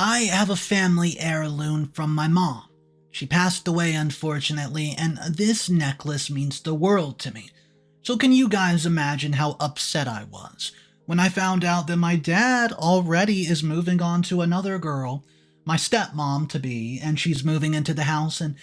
I have a family heirloom from my mom. She passed away, unfortunately, and this necklace means the world to me. So can you guys imagine how upset I was when I found out that my dad already is moving on to another girl, my stepmom to be, and she's moving into the house, and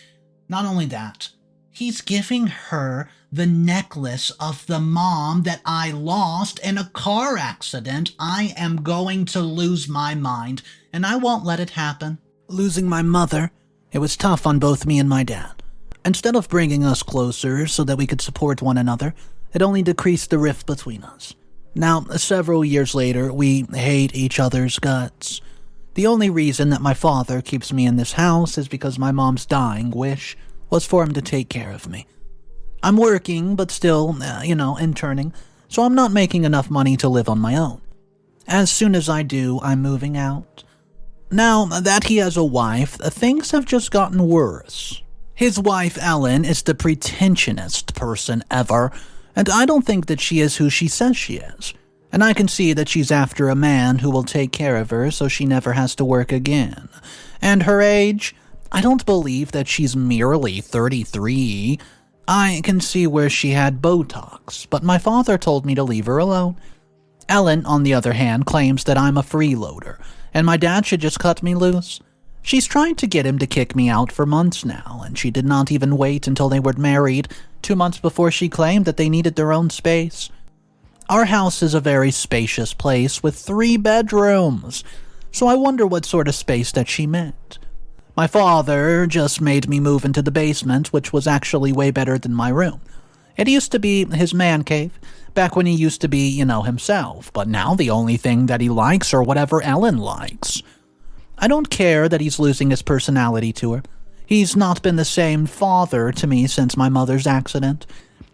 not only that, he's giving her the necklace of the mom that I lost in a car accident. I am going to lose my mind, and I won't let it happen. Losing my mother, it was tough on both me and my dad. Instead of bringing us closer so that we could support one another, it only decreased the rift between us. Now, several years later, we hate each other's guts. The only reason that my father keeps me in this house is because my mom's dying wish was for him to take care of me. I'm working, but still, interning, so I'm not making enough money to live on my own. As soon as I do, I'm moving out. Now that he has a wife, things have just gotten worse. His wife, Ellen, is the pretentiousest person ever, and I don't think that she is who she says she is. And I can see that she's after a man who will take care of her so she never has to work again. And her age, I don't believe that she's merely 33. I can see where she had Botox, but my father told me to leave her alone. Ellen, on the other hand, claims that I'm a freeloader, and my dad should just cut me loose. She's trying to get him to kick me out for months now, and she did not even wait until they were married, 2 months before she claimed that they needed their own space. Our house is a very spacious place with 3 bedrooms, so I wonder what sort of space that she meant. My father just made me move into the basement, which was actually way better than my room. It used to be his man cave, back when he used to be, himself, but now the only thing that he likes are whatever Ellen likes. I don't care that he's losing his personality to her. He's not been the same father to me since my mother's accident.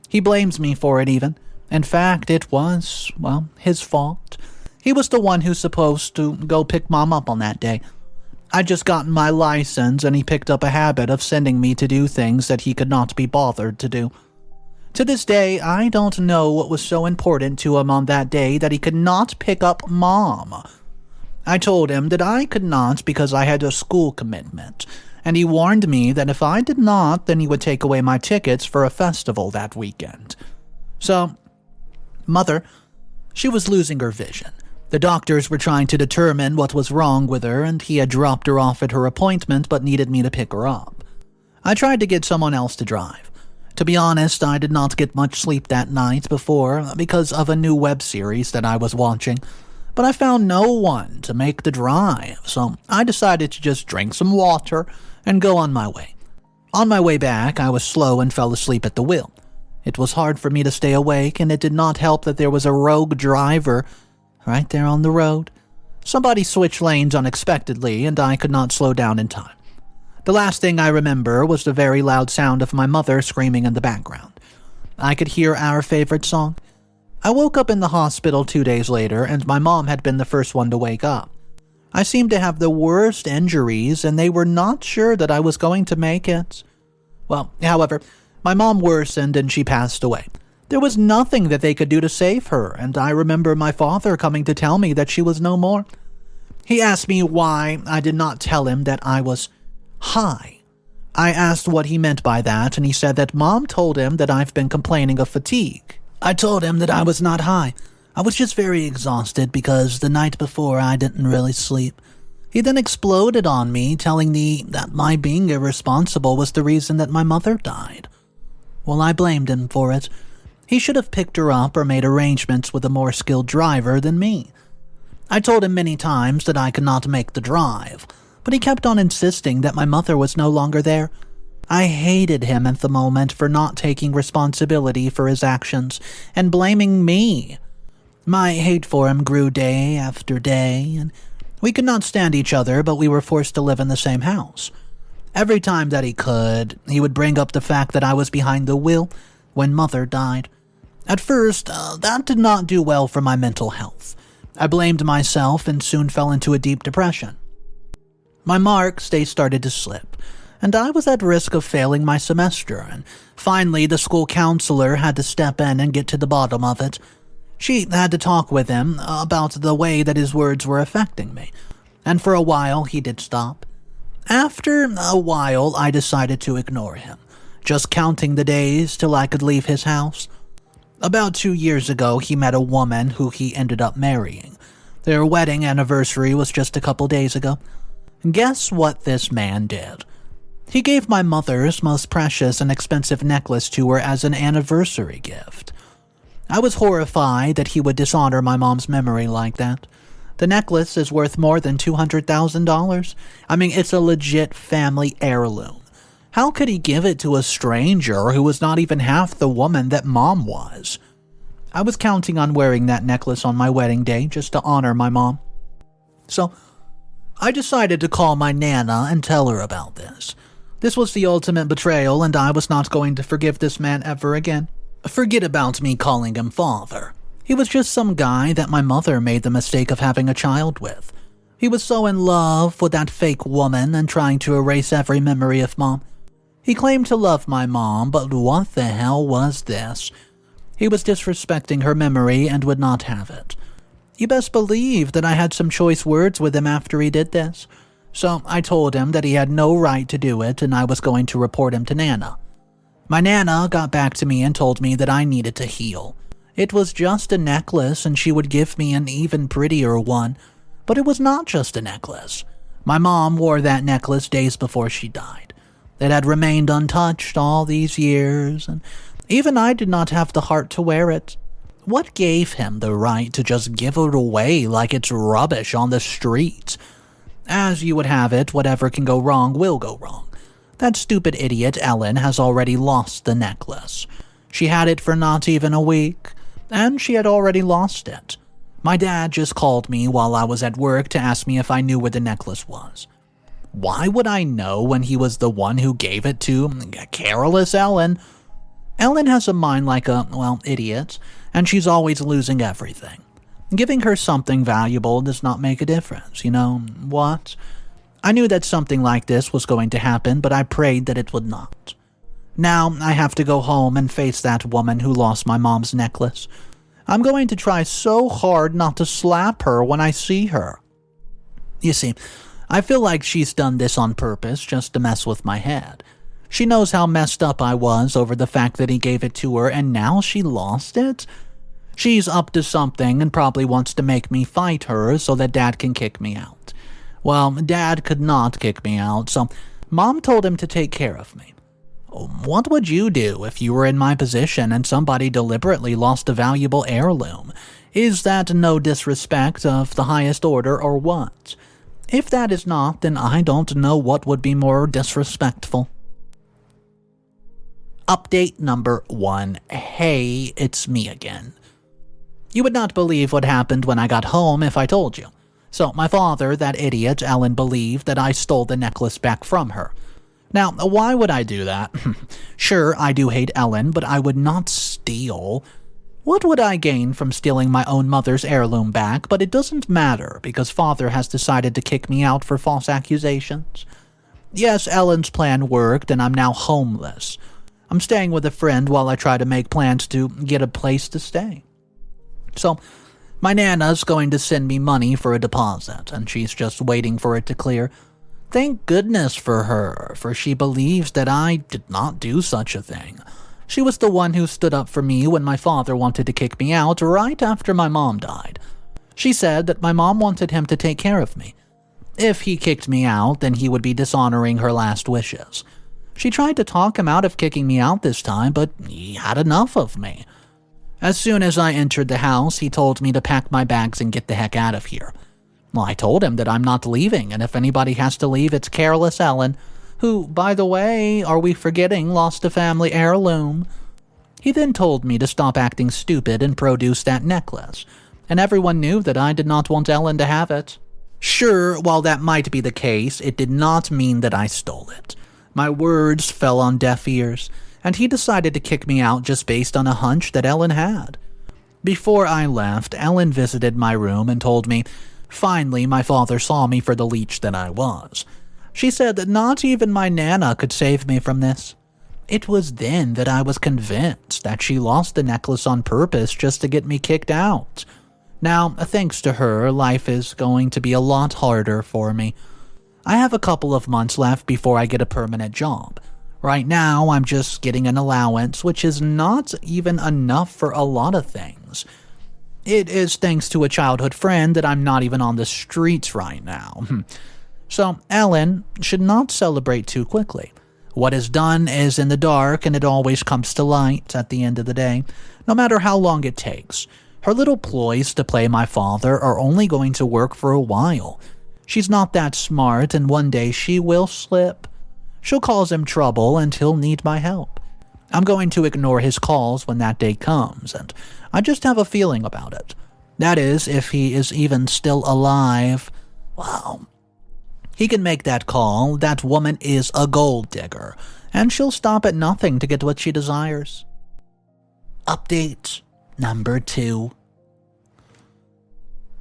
He blames me for it even. In fact, it was, his fault. He was the one who's supposed to go pick Mom up on that day. I'd just gotten my license, and he picked up a habit of sending me to do things that he could not be bothered to do. To this day, I don't know what was so important to him on that day that he could not pick up Mom. I told him that I could not because I had a school commitment, and he warned me that if I did not, then he would take away my tickets for a festival that weekend. So, Mother, she was losing her vision. The doctors were trying to determine what was wrong with her, and he had dropped her off at her appointment but needed me to pick her up. I tried to get someone else to drive. To be honest, I did not get much sleep that night before because of a new web series that I was watching, but I found no one to make the drive, so I decided to just drink some water and go on my way. On my way back, I was slow and fell asleep at the wheel. It was hard for me to stay awake, and it did not help that there was a rogue driver right there on the road. Somebody switched lanes unexpectedly, and I could not slow down in time. The last thing I remember was the very loud sound of my mother screaming in the background. I could hear our favorite song. I woke up in the hospital 2 days later, and my mom had been the first one to wake up. I seemed to have the worst injuries, and they were not sure that I was going to make it. However, my mom worsened and she passed away. There was nothing that they could do to save her, and I remember my father coming to tell me that she was no more. He asked me why I did not tell him that I was high. I asked what he meant by that, and he said that Mom told him that I've been complaining of fatigue. I told him that I was not high. I was just very exhausted because the night before I didn't really sleep. He then exploded on me, telling me that my being irresponsible was the reason that my mother died. Well, I blamed him for it. He should have picked her up or made arrangements with a more skilled driver than me. I told him many times that I could not make the drive, but he kept on insisting that my mother was no longer there. I hated him at the moment for not taking responsibility for his actions and blaming me. My hate for him grew day after day, and we could not stand each other, but we were forced to live in the same house. Every time that he could, he would bring up the fact that I was behind the wheel when Mother died. At first, that did not do well for my mental health. I blamed myself and soon fell into a deep depression. My marks, they started to slip, and I was at risk of failing my semester, and finally the school counselor had to step in and get to the bottom of it. She had to talk with him about the way that his words were affecting me. And for a while, he did stop. After a while, I decided to ignore him, just counting the days till I could leave his house. About 2 years ago, he met a woman who he ended up marrying. Their wedding anniversary was just a couple days ago. Guess what this man did? He gave my mother's most precious and expensive necklace to her as an anniversary gift. I was horrified that he would dishonor my mom's memory like that. The necklace is worth more than $200,000. I mean, it's a legit family heirloom. How could he give it to a stranger who was not even half the woman that Mom was? I was counting on wearing that necklace on my wedding day just to honor my mom. So, I decided to call my Nana and tell her about this. This was the ultimate betrayal, and I was not going to forgive this man ever again. Forget about me calling him father. He was just some guy that my mother made the mistake of having a child with. He was so in love with that fake woman and trying to erase every memory of Mom. He claimed to love my mom, but what the hell was this? He was disrespecting her memory and would not have it. You best believe that I had some choice words with him after he did this. So I told him that he had no right to do it and I was going to report him to Nana. My Nana got back to me and told me that I needed to heal. It was just a necklace and she would give me an even prettier one. But it was not just a necklace. My mom wore that necklace days before she died. It had remained untouched all these years, and even I did not have the heart to wear it. What gave him the right to just give it away like it's rubbish on the streets? As you would have it, whatever can go wrong will go wrong. That stupid idiot Ellen has already lost the necklace. She had it for not even a week, and she had already lost it. My dad just called me while I was at work to ask me if I knew where the necklace was. Why would I know when he was the one who gave it to careless Ellen? Ellen has a mind like a, idiot, and she's always losing everything. Giving her something valuable does not make a difference, you know what? I knew that something like this was going to happen, but I prayed that it would not. Now I have to go home and face that woman who lost my mom's necklace. I'm going to try so hard not to slap her when I see her. You see, I feel like she's done this on purpose just to mess with my head. She knows how messed up I was over the fact that he gave it to her and now she lost it? She's up to something and probably wants to make me fight her so that Dad can kick me out. Well, Dad could not kick me out, so Mom told him to take care of me. What would you do if you were in my position and somebody deliberately lost a valuable heirloom? Is that no disrespect of the highest order or what? If that is not, then I don't know what would be more disrespectful. Update number 1. Hey, it's me again. You would not believe what happened when I got home if I told you. So my father, that idiot Ellen, believed that I stole the necklace back from her. Now, why would I do that? Sure, I do hate Ellen, but I would not steal. What would I gain from stealing my own mother's heirloom back? But it doesn't matter, because father has decided to kick me out for false accusations. Yes, Ellen's plan worked, and I'm now homeless. I'm staying with a friend while I try to make plans to get a place to stay. So, my Nana's going to send me money for a deposit, and she's just waiting for it to clear. Thank goodness for her, for she believes that I did not do such a thing. She was the one who stood up for me when my father wanted to kick me out right after my mom died. She said that my mom wanted him to take care of me. If he kicked me out, then he would be dishonoring her last wishes. She tried to talk him out of kicking me out this time, but he had enough of me. As soon as I entered the house, he told me to pack my bags and get the heck out of here. Well, I told him that I'm not leaving, and if anybody has to leave, it's careless Ellen, who, by the way, are we forgetting, lost a family heirloom. He then told me to stop acting stupid and produce that necklace, and everyone knew that I did not want Ellen to have it. Sure, while that might be the case, it did not mean that I stole it. My words fell on deaf ears, and he decided to kick me out just based on a hunch that Ellen had. Before I left, Ellen visited my room and told me, finally my father saw me for the leech that I was. She said that not even my Nana could save me from this. It was then that I was convinced that she lost the necklace on purpose just to get me kicked out. Now, thanks to her, life is going to be a lot harder for me. I have a couple of months left before I get a permanent job. Right now, I'm just getting an allowance, which is not even enough for a lot of things. It is thanks to a childhood friend that I'm not even on the streets right now. So, Ellen should not celebrate too quickly. What is done is in the dark, and it always comes to light at the end of the day, no matter how long it takes. Her little ploys to play my father are only going to work for a while. She's not that smart, and one day she will slip. She'll cause him trouble, and he'll need my help. I'm going to ignore his calls when that day comes, and I just have a feeling about it. That is, if he is even still alive. Well, he can make that call. That woman is a gold digger, and she'll stop at nothing to get what she desires. Update number 2.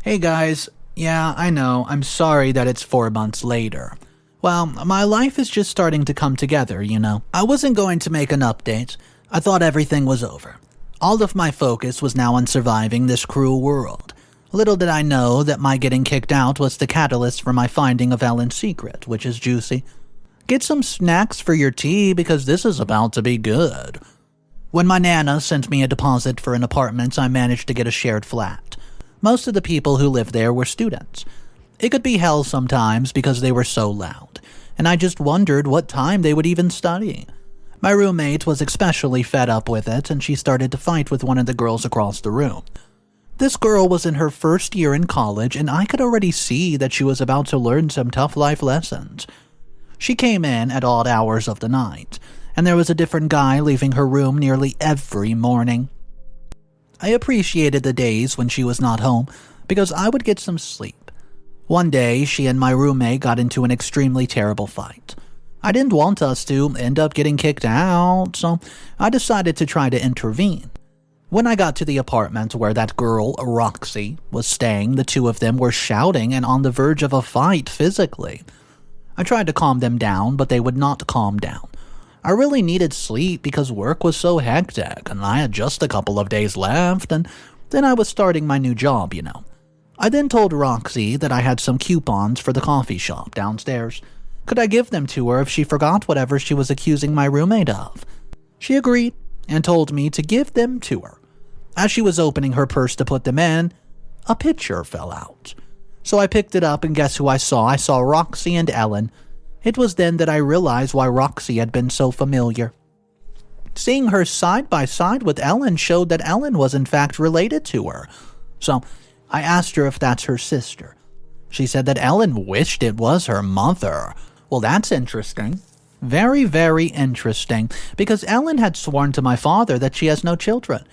Hey guys, yeah, I know, I'm sorry that it's 4 months later. Well, my life is just starting to come together, you know. I wasn't going to make an update. I thought everything was over. All of my focus was now on surviving this cruel world. Little did I know that my getting kicked out was the catalyst for my finding of Ellen's secret, which is juicy. Get some snacks for your tea because this is about to be good. When my Nana sent me a deposit for an apartment, I managed to get a shared flat. Most of the people who lived there were students. It could be hell sometimes because they were so loud, and I just wondered what time they would even study. My roommate was especially fed up with it, and she started to fight with one of the girls across the room. This girl was in her first year in college, and I could already see that she was about to learn some tough life lessons. She came in at odd hours of the night, and there was a different guy leaving her room nearly every morning. I appreciated the days when she was not home because I would get some sleep. One day, she and my roommate got into an extremely terrible fight. I didn't want us to end up getting kicked out, so I decided to try to intervene. When I got to the apartment where that girl, Roxy, was staying, the two of them were shouting and on the verge of a fight physically. I tried to calm them down, but they would not calm down. I really needed sleep because work was so hectic, and I had just a couple of days left, and then I was starting my new job, you know. I then told Roxy that I had some coupons for the coffee shop downstairs. Could I give them to her if she forgot whatever she was accusing my roommate of? She agreed and told me to give them to her. As she was opening her purse to put them in, a picture fell out. So I picked it up, and guess who I saw? I saw Roxy and Ellen. It was then that I realized why Roxy had been so familiar. Seeing her side by side with Ellen showed that Ellen was in fact related to her. So I asked her if that's her sister. She said that Ellen wished it was her mother. Well, that's interesting. Very, very interesting, because Ellen had sworn to my father that she has no children.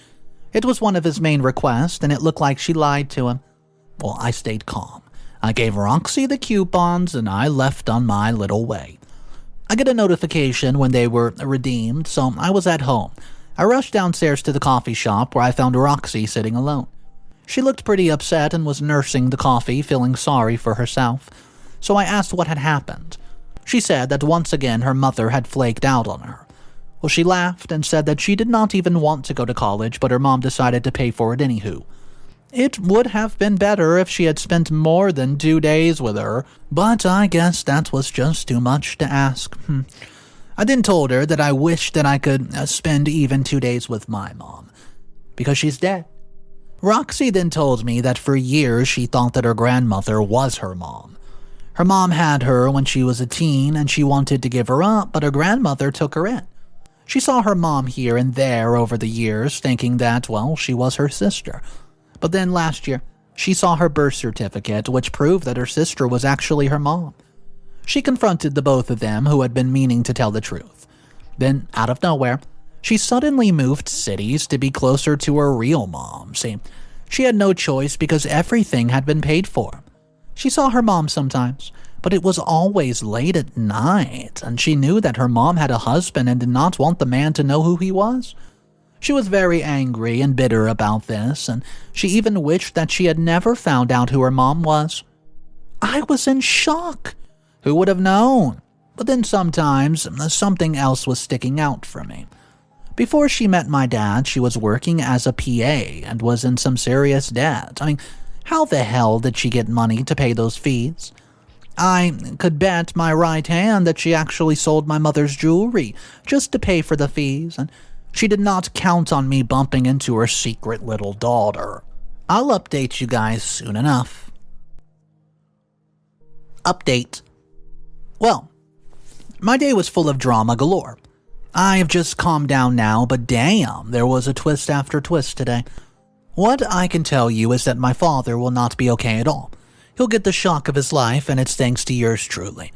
It was one of his main requests, and it looked like she lied to him. Well, I stayed calm. I gave Roxy the coupons, and I left on my little way. I get a notification when they were redeemed, so I was at home. I rushed downstairs to the coffee shop where I found Roxy sitting alone. She looked pretty upset and was nursing the coffee, feeling sorry for herself. So I asked what had happened. She said that once again her mother had flaked out on her. Well, she laughed and said that she did not even want to go to college, but her mom decided to pay for it anywho. It would have been better if she had spent more than 2 days with her, but I guess that was just too much to ask. I then told her that I wished that I could spend even 2 days with my mom, because she's dead. Roxy then told me that for years she thought that her grandmother was her mom. Her mom had her when she was a teen, and she wanted to give her up, but her grandmother took her in. She saw her mom here and there over the years, thinking that, well, she was her sister. But then last year, she saw her birth certificate, which proved that her sister was actually her mom. She confronted the both of them, who had been meaning to tell the truth. Then, out of nowhere, she suddenly moved cities to be closer to her real mom. See, she had no choice because everything had been paid for. She saw her mom sometimes, but it was always late at night, and she knew that her mom had a husband and did not want the man to know who he was. She was very angry and bitter about this, and she even wished that she had never found out who her mom was. I was in shock. Who would have known? But then sometimes something else was sticking out for me. Before she met my dad, she was working as a PA and was in some serious debt. I mean, how the hell did she get money to pay those fees? I could bet my right hand that she actually sold my mother's jewelry just to pay for the fees, and she did not count on me bumping into her secret little daughter. I'll update you guys soon enough. Update. Well, my day was full of drama galore. I have just calmed down now, but damn, there was a twist after twist today. What I can tell you is that my father will not be okay at all. He'll get the shock of his life, and it's thanks to yours truly.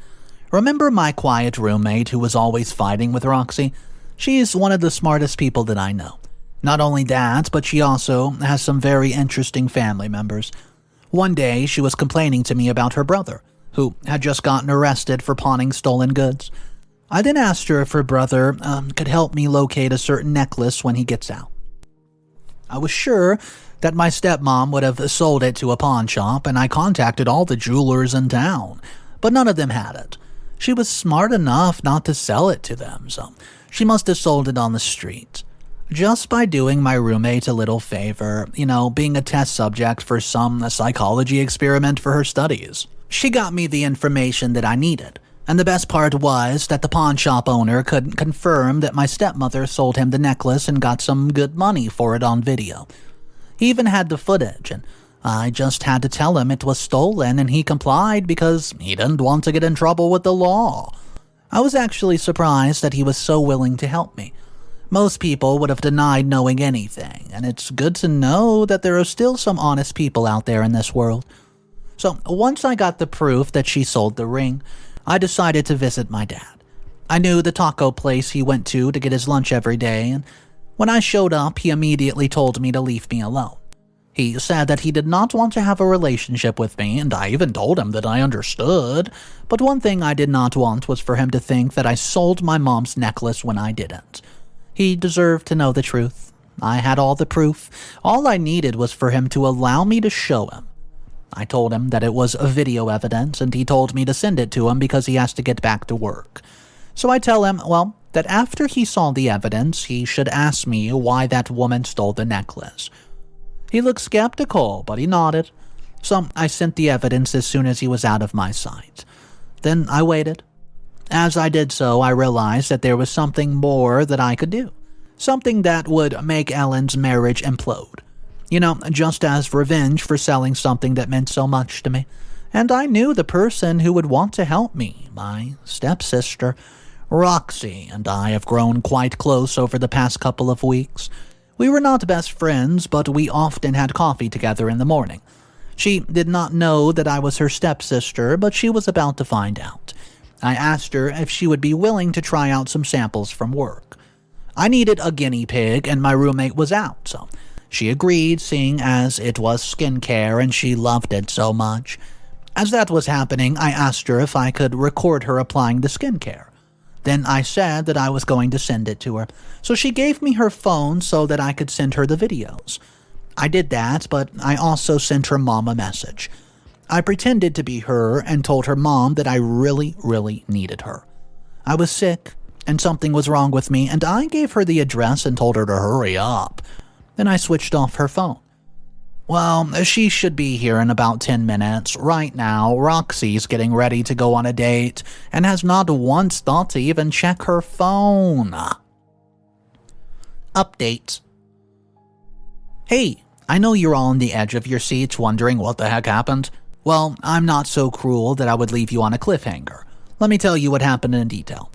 Remember my quiet roommate who was always fighting with Roxy? She's one of the smartest people that I know. Not only that, but she also has some very interesting family members. One day, she was complaining to me about her brother, who had just gotten arrested for pawning stolen goods. I then asked her if her brother could help me locate a certain necklace when he gets out. I was sure that my stepmom would have sold it to a pawn shop, and I contacted all the jewelers in town, but none of them had it. She was smart enough not to sell it to them, so she must have sold it on the street. Just by doing my roommate a little favor, being a test subject for some psychology experiment for her studies. She got me the information that I needed. And the best part was that the pawn shop owner could confirm that my stepmother sold him the necklace and got some good money for it on video. He even had the footage, and I just had to tell him it was stolen, and he complied because he didn't want to get in trouble with the law. I was actually surprised that he was so willing to help me. Most people would have denied knowing anything, and it's good to know that there are still some honest people out there in this world. So once I got the proof that she sold the ring, I decided to visit my dad. I knew the taco place he went to get his lunch every day, and when I showed up, he immediately told me to leave me alone. He said that he did not want to have a relationship with me, and I even told him that I understood, but one thing I did not want was for him to think that I sold my mom's necklace when I didn't. He deserved to know the truth. I had all the proof. All I needed was for him to allow me to show him. I told him that it was a video evidence, and he told me to send it to him because he has to get back to work. So I tell him, that after he saw the evidence, he should ask me why that woman stole the necklace. He looked skeptical, but he nodded. So I sent the evidence as soon as he was out of my sight. Then I waited. As I did so, I realized that there was something more that I could do. Something that would make Ellen's marriage implode. Just as revenge for selling something that meant so much to me. And I knew the person who would want to help me, my stepsister. Roxy and I have grown quite close over the past couple of weeks. We were not best friends, but we often had coffee together in the morning. She did not know that I was her stepsister, but she was about to find out. I asked her if she would be willing to try out some samples from work. I needed a guinea pig, and my roommate was out, so she agreed, seeing as it was skincare and she loved it so much. As that was happening, I asked her if I could record her applying the skincare. Then I said that I was going to send it to her, so she gave me her phone so that I could send her the videos. I did that, but I also sent her mom a message. I pretended to be her and told her mom that I really, really needed her. I was sick, and something was wrong with me, and I gave her the address and told her to hurry up. Then I switched off her phone. Well, she should be here in about 10 minutes. Right now, Roxy's getting ready to go on a date and has not once thought to even check her phone. Update. Hey, I know you're all on the edge of your seats wondering what the heck happened. Well, I'm not so cruel that I would leave you on a cliffhanger. Let me tell you what happened in detail.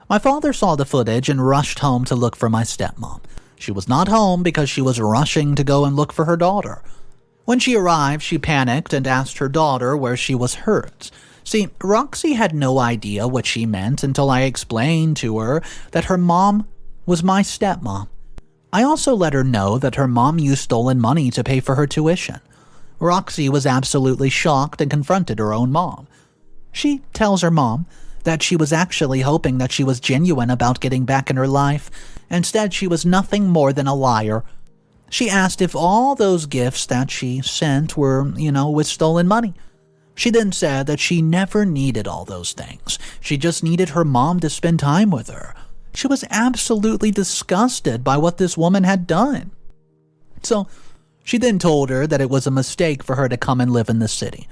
My father saw the footage and rushed home to look for my stepmom. She was not home because she was rushing to go and look for her daughter. When she arrived, she panicked and asked her daughter where she was hurt. See, Roxy had no idea what she meant until I explained to her that her mom was my stepmom. I also let her know that her mom used stolen money to pay for her tuition. Roxy was absolutely shocked and confronted her own mom. She tells her mom that she was actually hoping that she was genuine about getting back in her life. Instead, she was nothing more than a liar. She asked if all those gifts that she sent were, with stolen money. She then said that she never needed all those things. She just needed her mom to spend time with her. She was absolutely disgusted by what this woman had done. So she then told her that it was a mistake for her to come and live in the city.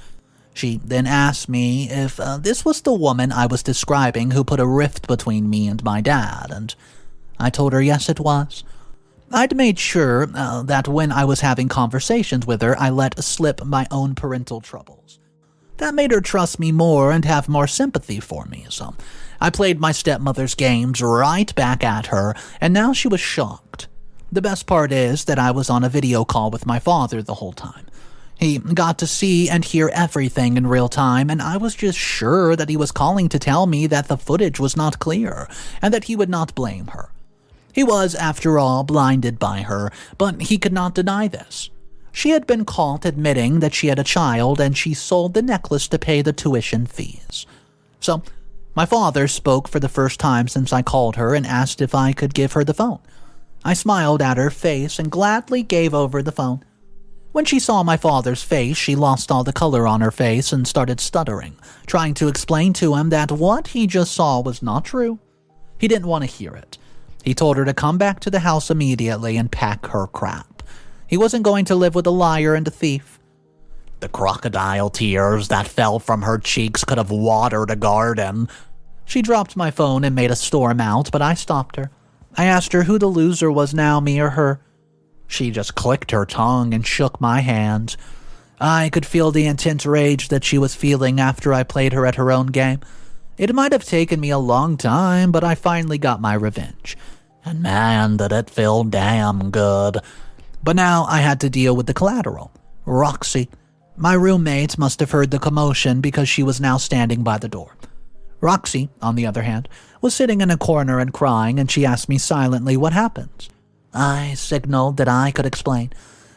She then asked me if this was the woman I was describing who put a rift between me and my dad, and I told her yes, it was. I'd made sure that when I was having conversations with her, I let slip my own parental troubles. That made her trust me more and have more sympathy for me, so I played my stepmother's games right back at her, and now she was shocked. The best part is that I was on a video call with my father the whole time. He got to see and hear everything in real time, and I was just sure that he was calling to tell me that the footage was not clear, and that he would not blame her. He was, after all, blinded by her, but he could not deny this. She had been caught admitting that she had a child, and she sold the necklace to pay the tuition fees. So, my father spoke for the first time since I called her and asked if I could give her the phone. I smiled at her face and gladly gave over the phone. When she saw my father's face, she lost all the color on her face and started stuttering, trying to explain to him that what he just saw was not true. He didn't want to hear it. He told her to come back to the house immediately and pack her crap. He wasn't going to live with a liar and a thief. The crocodile tears that fell from her cheeks could have watered a garden. She dropped my phone and made a storm out, but I stopped her. I asked her who the loser was now, me or her. She just clicked her tongue and shook my hand. I could feel the intense rage that she was feeling after I played her at her own game. It might have taken me a long time, but I finally got my revenge. And man, did it feel damn good. But now I had to deal with the collateral. Roxy. My roommate must have heard the commotion because she was now standing by the door. Roxy, on the other hand, was sitting in a corner and crying, and she asked me silently what happened. I signaled that I could explain.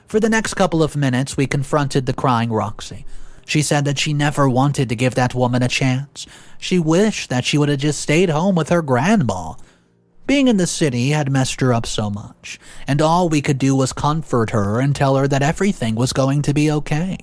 For the next couple of minutes, we confronted the crying Roxy. She said that she never wanted to give that woman a chance. She wished that she would have just stayed home with her grandma. Being in the city had messed her up so much, and all we could do was comfort her and tell her that everything was going to be okay.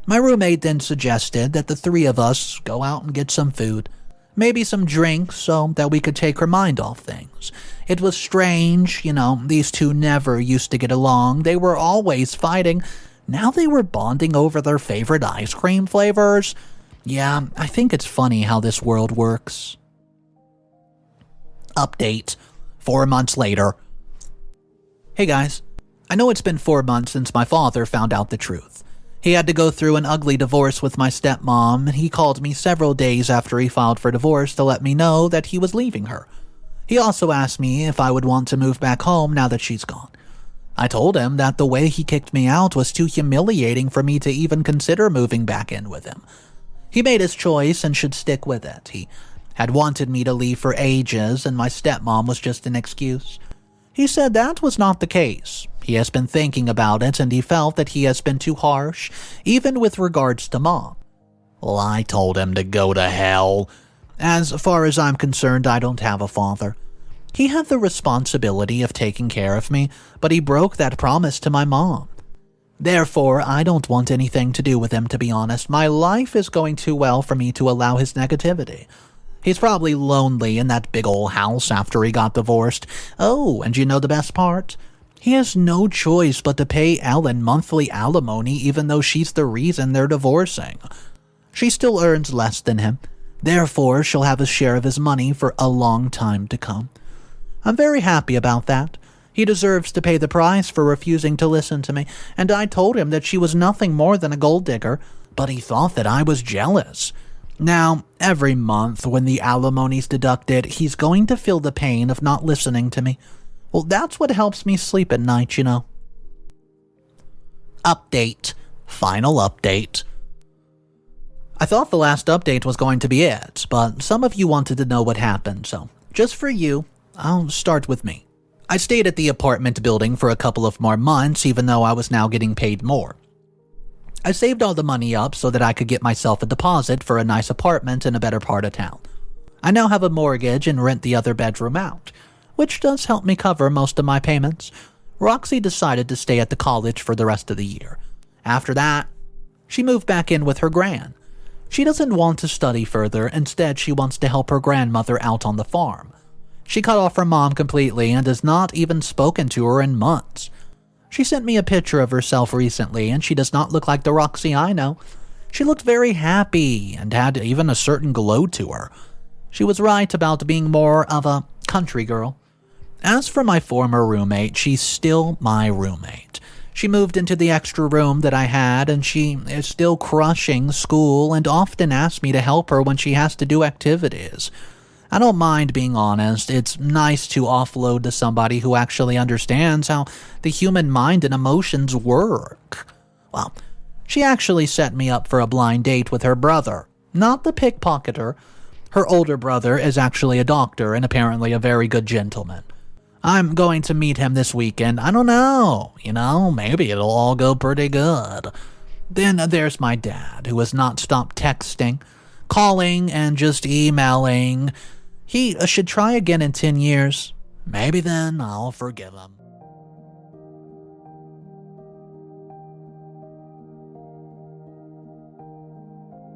My roommate then suggested that the three of us go out and get some food, maybe some drinks so that we could take her mind off things. It was strange, these two never used to get along. They were always fighting. Now they were bonding over their favorite ice cream flavors. Yeah, I think it's funny how this world works. Update. 4 months later. Hey guys, I know it's been 4 months since my father found out the truth. He had to go through an ugly divorce with my stepmom, and he called me several days after he filed for divorce to let me know that he was leaving her. He also asked me if I would want to move back home now that she's gone. I told him that the way he kicked me out was too humiliating for me to even consider moving back in with him. He made his choice and should stick with it. He had wanted me to leave for ages, and my stepmom was just an excuse. He said that was not the case. He has been thinking about it, and he felt that he has been too harsh, even with regards to mom. Well, I told him to go to hell. As far as I'm concerned, I don't have a father. He had the responsibility of taking care of me, but he broke that promise to my mom. Therefore, I don't want anything to do with him, to be honest. My life is going too well for me to allow his negativity. He's probably lonely in that big old house after he got divorced. Oh, and you know the best part? He has no choice but to pay Ellen monthly alimony even though she's the reason they're divorcing. She still earns less than him. Therefore, she'll have a share of his money for a long time to come. I'm very happy about that. He deserves to pay the price for refusing to listen to me, and I told him that she was nothing more than a gold digger, but he thought that I was jealous. Now, every month when the alimony's deducted, he's going to feel the pain of not listening to me. Well, that's what helps me sleep at night, Update. Final update. I thought the last update was going to be it, but some of you wanted to know what happened, so just for you, I'll start with me. I stayed at the apartment building for a couple of more months, even though I was now getting paid more. I saved all the money up so that I could get myself a deposit for a nice apartment in a better part of town. I now have a mortgage and rent the other bedroom out, which does help me cover most of my payments. Roxy decided to stay at the college for the rest of the year. After that, she moved back in with her gran. She doesn't want to study further, instead she wants to help her grandmother out on the farm. She cut off her mom completely and has not even spoken to her in months. She sent me a picture of herself recently, and she does not look like the Roxy I know. She looked very happy and had even a certain glow to her. She was right about being more of a country girl. As for my former roommate, she's still my roommate. She moved into the extra room that I had, and she is still crushing school and often asks me to help her when she has to do activities. I don't mind being honest. It's nice to offload to somebody who actually understands how the human mind and emotions work. Well, she actually set me up for a blind date with her brother, not the pickpocketer. Her older brother is actually a doctor and apparently a very good gentleman. I'm going to meet him this weekend. I don't know. Maybe it'll all go pretty good. Then there's my dad, who has not stopped texting, calling, and just emailing. He should try again in 10 years. Maybe then I'll forgive him.